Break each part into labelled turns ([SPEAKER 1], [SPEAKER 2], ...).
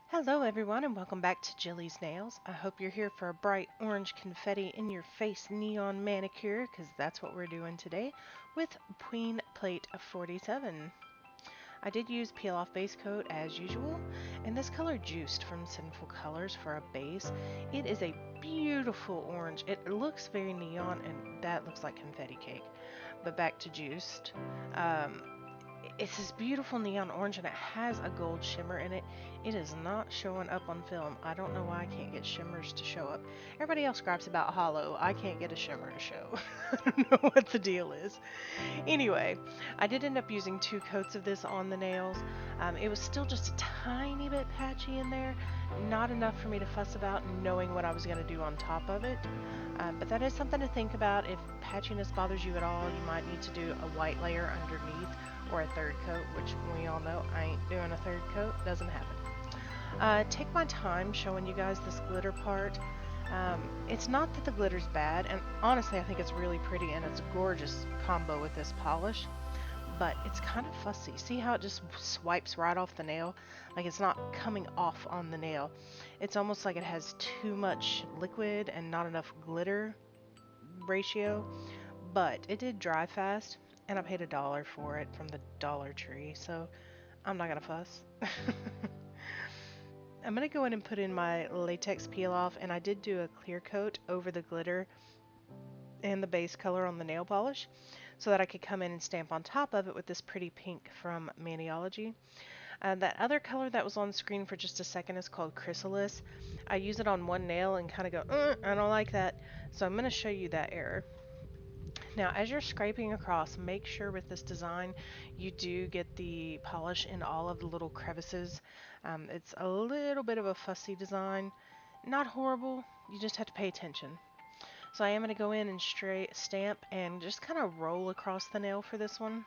[SPEAKER 1] Hello everyone and welcome back to Jillies Nails. I hope you're here for a bright orange confetti in your face neon manicure because that's what we're doing today with Queen Plate 47. I did use peel off base coat as usual and this color Juiced from Sinful Colors for a base. It is a beautiful orange. It looks very neon and that looks like confetti cake. But back to Juiced. Um, it's this beautiful neon orange and it has a gold shimmer in it. It is not showing up on film. I don't know why I can't get shimmers to show up. Everybody else gripes about hollow. I can't get a shimmer to show. I don't know what the deal is. Anyway, I did end up using 2 coats of this on the nails. It was still just a tiny bit patchy in there. Not enough for me to fuss about knowing what I was going to do on top of it. But that is something to think about. If patchiness bothers you at all, you might need to do a white layer underneath or a third coat, which we all know I ain't doing a third coat. Doesn't happen. Take my time showing you guys this glitter part. It's not that the glitter's bad, and honestly I think it's really pretty and it's a gorgeous combo with this polish, but it's kind of fussy. See how it just swipes right off the nail? Like it's not coming off on the nail. It's almost like it has too much liquid and not enough glitter ratio, but it did dry fast and I paid $1 for it from the Dollar Tree, so I'm not gonna fuss. I'm going to go in and put in my latex peel off, and I did do a clear coat over the glitter and the base color on the nail polish so that I could come in and stamp on top of it with this pretty pink from Maniology. That other color that was on screen for just a second is called Chrysalis. I use it on one nail and kind of go, I don't like that, so I'm going to show you that error. Now, as you're scraping across, make sure with this design you do get the polish in all of the little crevices. It's a little bit of a fussy design. Not horrible, you just have to pay attention. So I am going to go in and straight stamp and just kind of roll across the nail for this one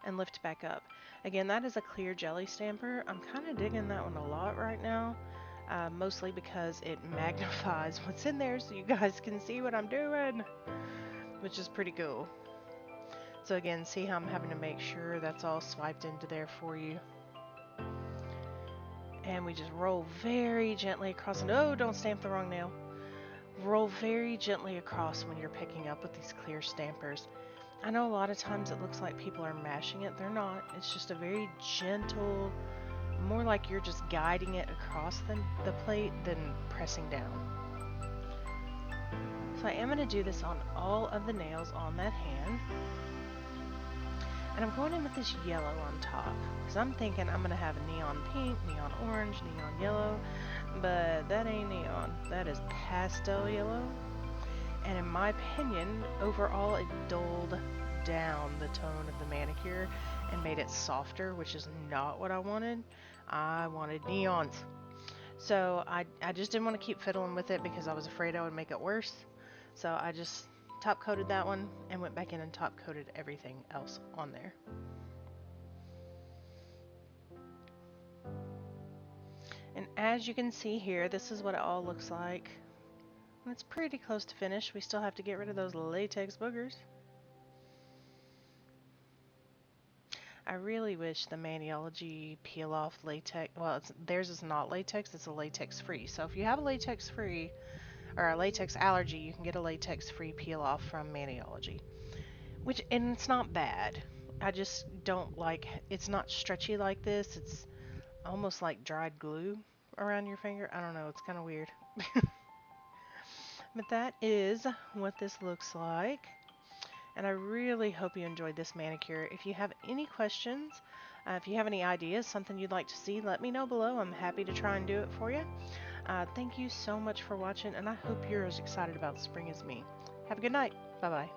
[SPEAKER 1] and lift back up. Again, that is a clear jelly stamper. I'm kind of digging that one a lot right now. Mostly because it magnifies what's in there so you guys can see what I'm doing, which is pretty cool. So again, see how I'm having to make sure that's all swiped into there for you. And we just roll very gently across. And oh, don't stamp the wrong nail. Roll very gently across when you're picking up with these clear stampers. I know a lot of times it looks like people are mashing it. They're not. It's just a very gentle, more like you're just guiding it across the plate than pressing down. So I am going to do this on all of the nails on that hand. And I'm going in with this yellow on top because I'm thinking I'm going to have neon pink, neon orange, neon yellow, but that ain't neon. That is pastel yellow. And in my opinion, overall it dulled down the tone of the manicure and made it softer, which is not what I wanted. I wanted neons. So I just didn't want to keep fiddling with it because I was afraid I would make it worse. So I just top coated that one and went back in and top coated everything else on there. And as you can see here, this is what it all looks like. And it's pretty close to finish. We still have to get rid of those latex boogers. I really wish the Maniology peel off latex, well, theirs is not latex, it's a latex free. So if you have a latex free or a latex allergy, you can get a latex free peel off from Maniology. And it's not bad. I just don't like, it's not stretchy like this. It's almost like dried glue around your finger. I don't know, it's kind of weird. But that is what this looks like. And I really hope you enjoyed this manicure. If you have any questions, if you have any ideas, something you'd like to see, let me know below. I'm happy to try and do it for you. Thank you so much for watching, and I hope you're as excited about spring as me. Have a good night. Bye-bye.